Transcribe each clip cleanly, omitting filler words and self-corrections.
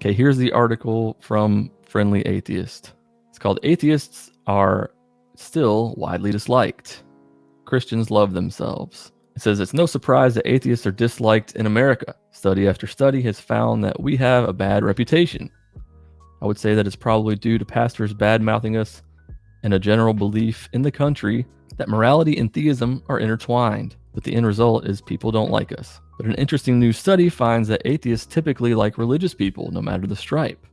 Okay, here's the article from Friendly Atheist. It's called Atheists Are Still Widely Disliked. Christians Love Themselves. It says it's no surprise that atheists are disliked in America. Study after study has found that we have a bad reputation. I would say that it's probably due to pastors bad-mouthing us and a general belief in the country that morality and theism are intertwined, but the end result is people don't like us. But an interesting new study finds that atheists typically like religious people, no matter the stripe.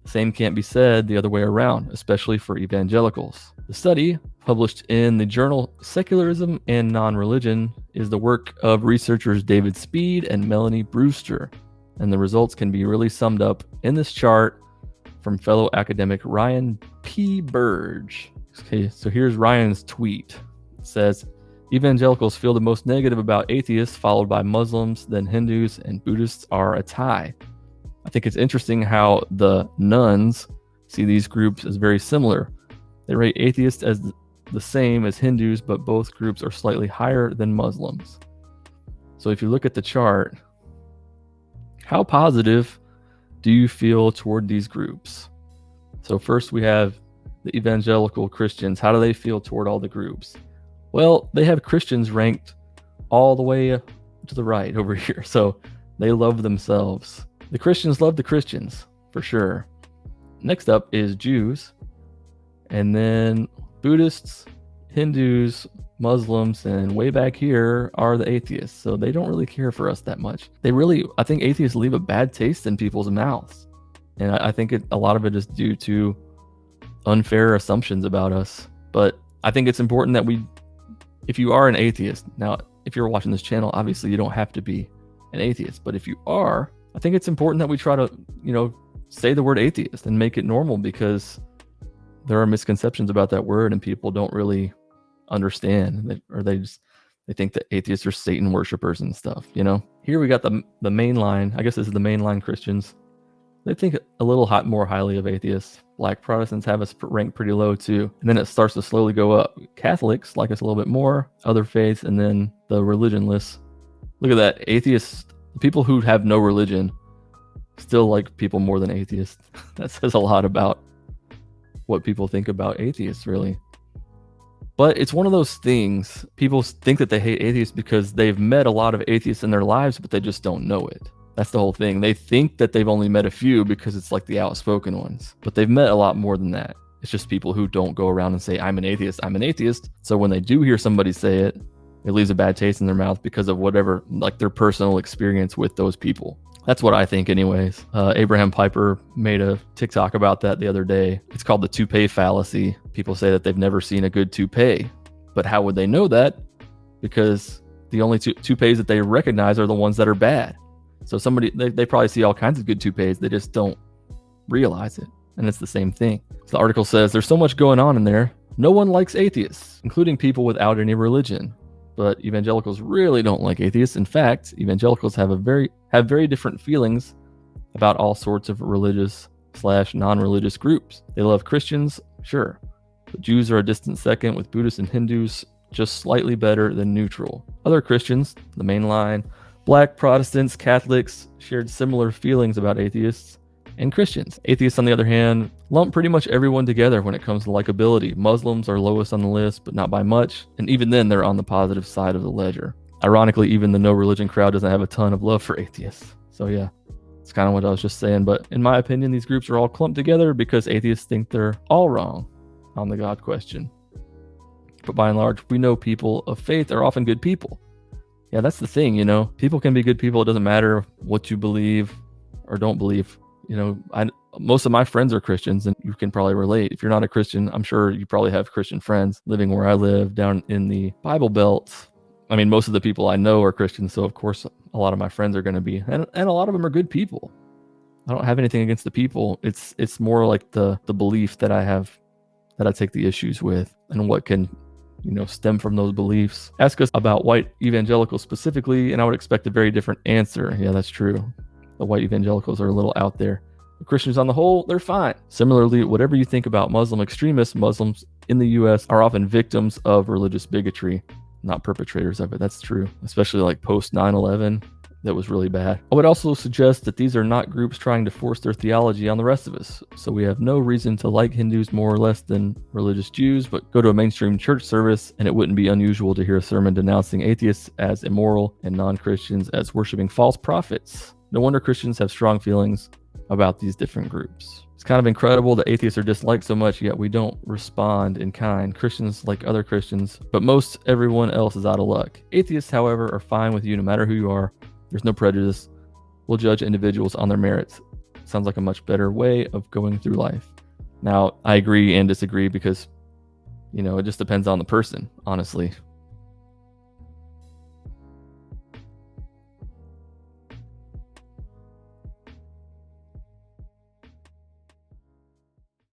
The same can't be said the other way around, especially for evangelicals. The study, published in the journal Secularism and Non-Religion, is the work of researchers David Speed and Melanie Brewster, and the results can be really summed up in this chart from fellow academic Ryan P. Burge. Okay, so here's Ryan's tweet. It says, evangelicals feel the most negative about atheists, followed by Muslims, then Hindus, and Buddhists are a tie. I think it's interesting how the nuns see these groups as very similar. They rate atheists as the same as Hindus, but both groups are slightly higher than Muslims. So if you look at the chart, how positive do you feel toward these groups? So first we have the Evangelical Christians. How do they feel toward all the groups? Well, they have Christians ranked all the way to the right over here. So they love themselves. The Christians love the Christians, for sure. Next up is Jews, and then Buddhists, Hindus, Muslims, and way back here are the atheists. So they don't really care for us that much. I think atheists leave a bad taste in people's mouths. And I think a lot of it is due to unfair assumptions about us. But I think it's important that if you are an atheist, now, if you're watching this channel, obviously you don't have to be an atheist. But if you are, I think it's important that we try to, say the word atheist and make it normal, because there are misconceptions about that word and people don't really understand, or they think that atheists are Satan worshipers and stuff, Here we got the mainline. I guess this is the mainline Christians. They think a little more highly of atheists. Black Protestants have us ranked pretty low too. And then it starts to slowly go up. Catholics like us a little bit more, other faiths, and then the religionless. Look at that. Atheists, people who have no religion, still like people more than atheists. That says a lot about what people think about atheists, really. But it's one of those things. People think that they hate atheists because they've met a lot of atheists in their lives, but they just don't know it. That's the whole thing. They think that they've only met a few because it's like the outspoken ones, but they've met a lot more than that. It's just people who don't go around and say, I'm an atheist, I'm an atheist. So when they do hear somebody say it, it leaves a bad taste in their mouth because of whatever, like their personal experience with those people. That's what I think anyways. Abraham Piper made a TikTok about that the other day. It's called the Toupee Fallacy. People say that they've never seen a good toupee, but how would they know that? Because the only toupees that they recognize are the ones that are bad. So they probably see all kinds of good toupees. They just don't realize it. And it's the same thing. So the article says there's so much going on in there. No one likes atheists, including people without any religion. But evangelicals really don't like atheists. In fact, evangelicals have very different feelings about all sorts of religious/non-religious groups. They love Christians, sure, but Jews are a distant second, with Buddhists and Hindus just slightly better than neutral. Other Christians, the main line, Black Protestants, Catholics, shared similar feelings about atheists and Christians. Atheists, on the other hand, lump pretty much everyone together when it comes to likability. Muslims are lowest on the list, but not by much, and even then they're on the positive side of the ledger. Ironically, even the no religion crowd doesn't have a ton of love for atheists. So yeah, it's kind of what I was just saying. But in my opinion, these groups are all clumped together because atheists think they're all wrong on the God question. But by and large, we know people of faith are often good people. Yeah, that's the thing, People can be good people. It doesn't matter what you believe or don't believe. Most of my friends are Christians, and you can probably relate. If you're not a Christian, I'm sure you probably have Christian friends living where I live down in the Bible Belt. I mean, most of the people I know are Christians, so of course a lot of my friends are going to be, and a lot of them are good people. I don't have anything against the people. It's more like the belief that I have, that I take the issues with, and what can stem from those beliefs. Ask us about white evangelicals specifically, and I would expect a very different answer. Yeah, that's true. The white evangelicals are a little out there. The Christians on the whole, they're fine. Similarly, whatever you think about Muslim extremists, Muslims in the US are often victims of religious bigotry, not perpetrators of it. That's true. Especially like post 9/11. that was really bad. I would also suggest that these are not groups trying to force their theology on the rest of us. So we have no reason to like Hindus more or less than religious Jews, but go to a mainstream church service and it wouldn't be unusual to hear a sermon denouncing atheists as immoral and non-Christians as worshiping false prophets. No wonder Christians have strong feelings about these different groups. It's kind of incredible that atheists are disliked so much, yet we don't respond in kind. Christians like other Christians, but most everyone else is out of luck. Atheists, however, are fine with you no matter who you are. There's no prejudice. We'll judge individuals on their merits. Sounds like a much better way of going through life. Now, I agree and disagree because, it just depends on the person, honestly.